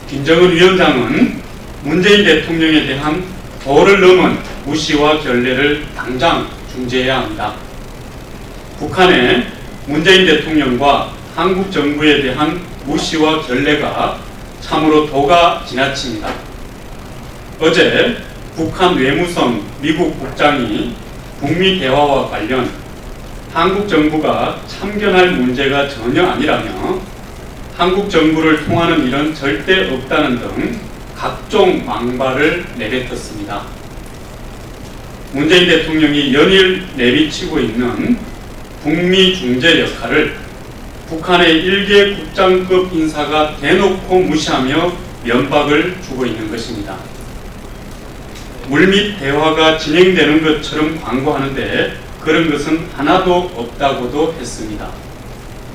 김정은 위원장은 문재인 대통령에 대한 도를 넘은 무시와 결례를 당장 중지해야 합니다. 북한의 문재인 대통령과 한국 정부에 대한 무시와 결례가 참으로 도가 지나칩니다. 어제 북한 외무성 미국 국장이 북미 대화와 관련 한국 정부가 참견할 문제가 전혀 아니라며 한국 정부를 통하는 일은 절대 없다는 등 각종 망발을 내뱉었습니다. 문재인 대통령이 연일 내비치고 있는 북미 중재 역할을 북한의 일개 국장급 인사가 대놓고 무시하며 면박을 주고 있는 것입니다. 물밑 대화가 진행되는 것처럼 광고하는데 그런 것은 하나도 없다고도 했습니다.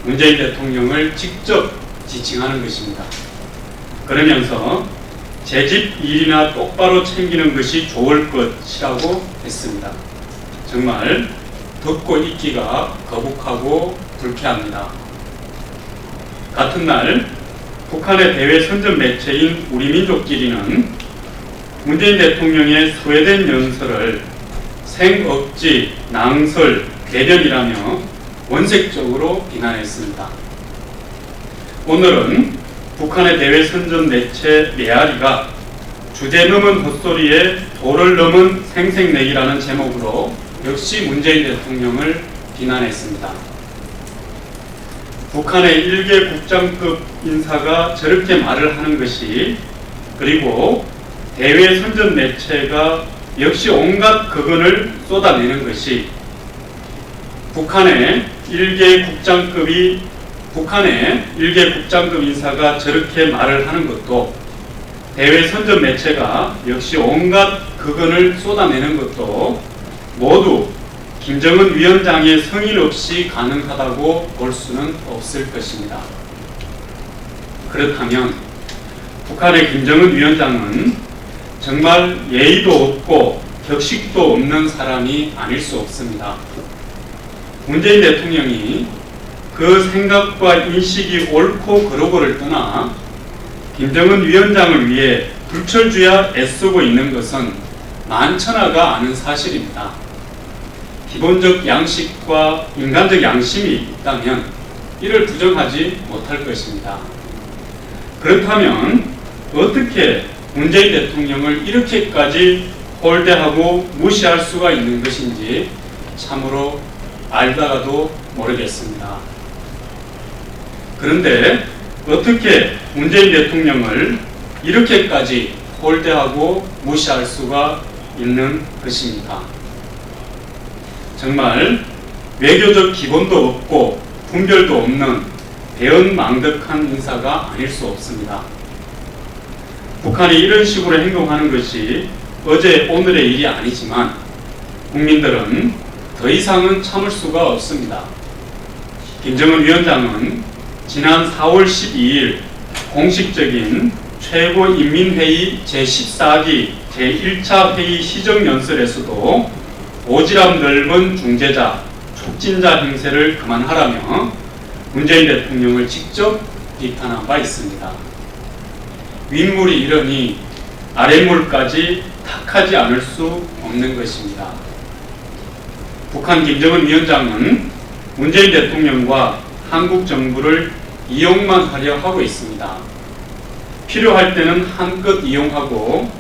문재인 대통령을 직접 지칭하는 것입니다. 그러면서 제 집 일이나 똑바로 챙기는 것이 좋을 것이라고 했습니다. 정말 듣고 있기가 거북하고 불쾌합니다. 같은 날 북한의 대외 선전 매체인 우리민족끼리는 문재인 대통령의 스웨덴 연설을 생억지, 낭설, 대변이라며 원색적으로 비난했습니다. 오늘은 북한의 대외 선전 매체 메아리가 주제 넘은 헛소리에 도를 넘은 생색내기라는 제목으로 역시 문재인 대통령을 비난했습니다. 북한의 일개 국장급 인사가 저렇게 말을 하는 것이, 그리고 대외 선전 매체가 역시 온갖 극언을 쏟아내는 것이, 북한의 일개 국장급 인사가 저렇게 말을 하는 것도, 대외 선전 매체가 역시 온갖 극언을 쏟아내는 것도 모두 김정은 위원장의 성의 없이 가능하다고 볼 수는 없을 것입니다. 그렇다면 북한의 김정은 위원장은 정말 예의도 없고 격식도 없는 사람이 아닐 수 없습니다. 문재인 대통령이 그 생각과 인식이 옳고 그르고를 떠나 김정은 위원장을 위해 불철주야 애쓰고 있는 것은 만천하가 아는 사실입니다. 기본적 양식과 인간적 양심이 있다면 이를 부정하지 못할 것입니다. 그렇다면 어떻게 문재인 대통령을 이렇게까지 홀대하고 무시할 수가 있는 것인지 참으로 알다가도 모르겠습니다. 그런데 어떻게 문재인 대통령을 이렇게까지 홀대하고 무시할 수가 있는 것입니까? 정말 외교적 기본도 없고 분별도 없는 배은망덕한 인사가 아닐 수 없습니다. 북한이 이런 식으로 행동하는 것이 어제 오늘의 일이 아니지만 국민들은 더 이상은 참을 수가 없습니다. 김정은 위원장은 지난 4월 12일 공식적인 최고인민회의 제14기 제1차 회의 시정연설에서도 오지랖 넓은 중재자, 촉진자 행세를 그만하라며 문재인 대통령을 직접 비판한 바 있습니다. 윗물이 이러니 아랫물까지 탁하지 않을 수 없는 것입니다. 북한 김정은 위원장은 문재인 대통령과 한국 정부를 이용만 하려 하고 있습니다. 필요할 때는 한껏 이용하고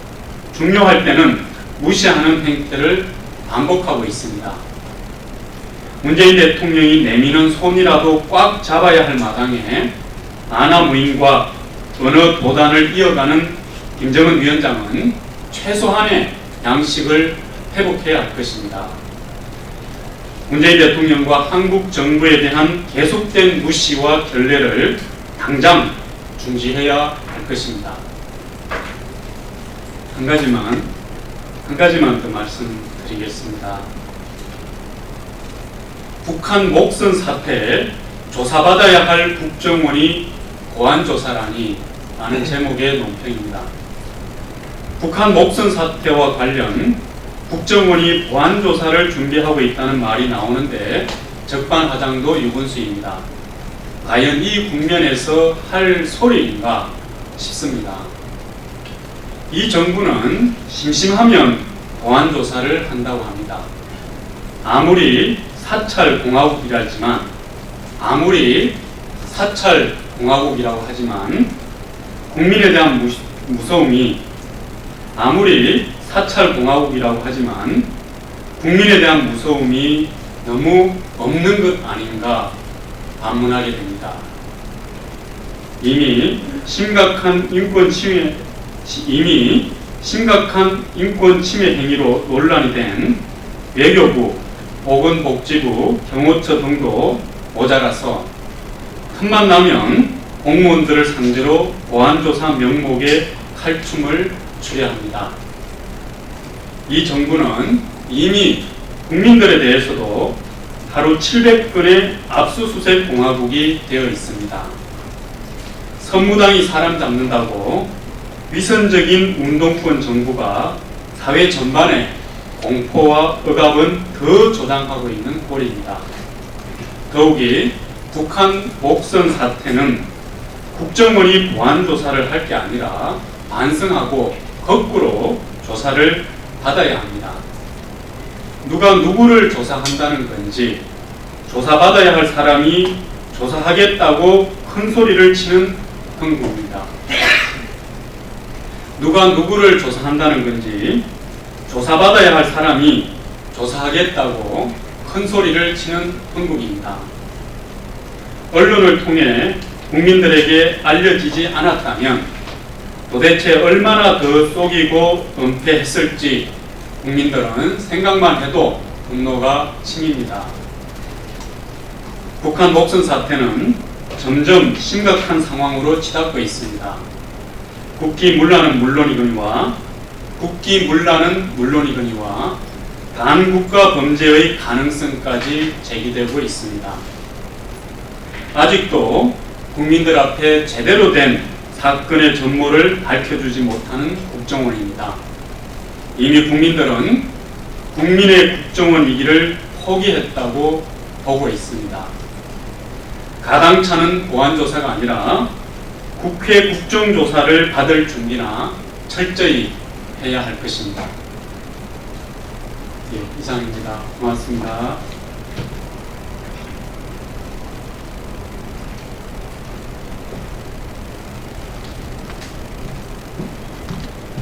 중요할 때는 무시하는 행태를 반복하고 있습니다. 문재인 대통령이 내미는 손이라도 꽉 잡아야 할 마당에 아나무인과 언어 도단을 이어가는 김정은 위원장은 최소한의 양식을 회복해야 할 것입니다. 문재인 대통령과 한국 정부에 대한 계속된 무시와 결례를 당장 중지해야 할 것입니다. 한 가지만 더 말씀드리겠습니다. 북한 목선 사태에 조사받아야 할 국정원이 보안조사라니 라는 제목의 논평입니다. 북한 목선 사태와 관련 국정원이 보안조사를 준비하고 있다는 말이 나오는데 적반하장도 유분수입니다. 과연 이 국면에서 할 소리인가, 싶습니다. 이 정부는 심심하면 보안조사를 한다고 합니다. 아무리 사찰공화국이라고 하지만 국민에 대한 무서움이 너무 없는 것 아닌가 반문하게 됩니다. 이미 심각한 인권 침해 행위로 논란이 된 외교부, 보건복지부, 경호처 등도 모자라서 틈만 나면 공무원들을 상대로 보안조사 명목에 칼춤을 추려 합니다. 이 정부는 이미 국민들에 대해서도 하루 700건의 압수수색 공화국이 되어 있습니다. 선무당이 사람 잡는다고 위선적인 운동권 정부가 사회 전반에 공포와 억압은 더 조장하고 있는 꼴입니다. 더욱이 북한 목선 사태는 국정원이 보안조사를 할 게 아니라 반성하고 거꾸로 조사를 받아야 합니다. 누가 누구를 조사한다는 건지, 조사받아야 할 사람이 조사하겠다고 큰 소리를 치는 흥국입니다. 누가 누구를 조사한다는 건지, 조사받아야 할 사람이 조사하겠다고 큰 소리를 치는 흥국입니다. 언론을 통해 국민들에게 알려지지 않았다면 도대체 얼마나 더 속이고 은폐했을지 국민들은 생각만 해도 분노가 치밉니다. 북한 목선 사태는 점점 심각한 상황으로 치닫고 있습니다. 국기문란은 물론이거니와 반국가 범죄의 가능성까지 제기되고 있습니다. 아직도 국민들 앞에 제대로 된 사건의 전모를 밝혀주지 못하는 국정원입니다. 이미 국민들은 국민의 국정원 위기를 포기했다고 보고 있습니다. 가당차는 보안조사가 아니라 국회 국정조사를 받을 준비나 철저히 해야 할 것입니다. 예, 이상입니다. 고맙습니다.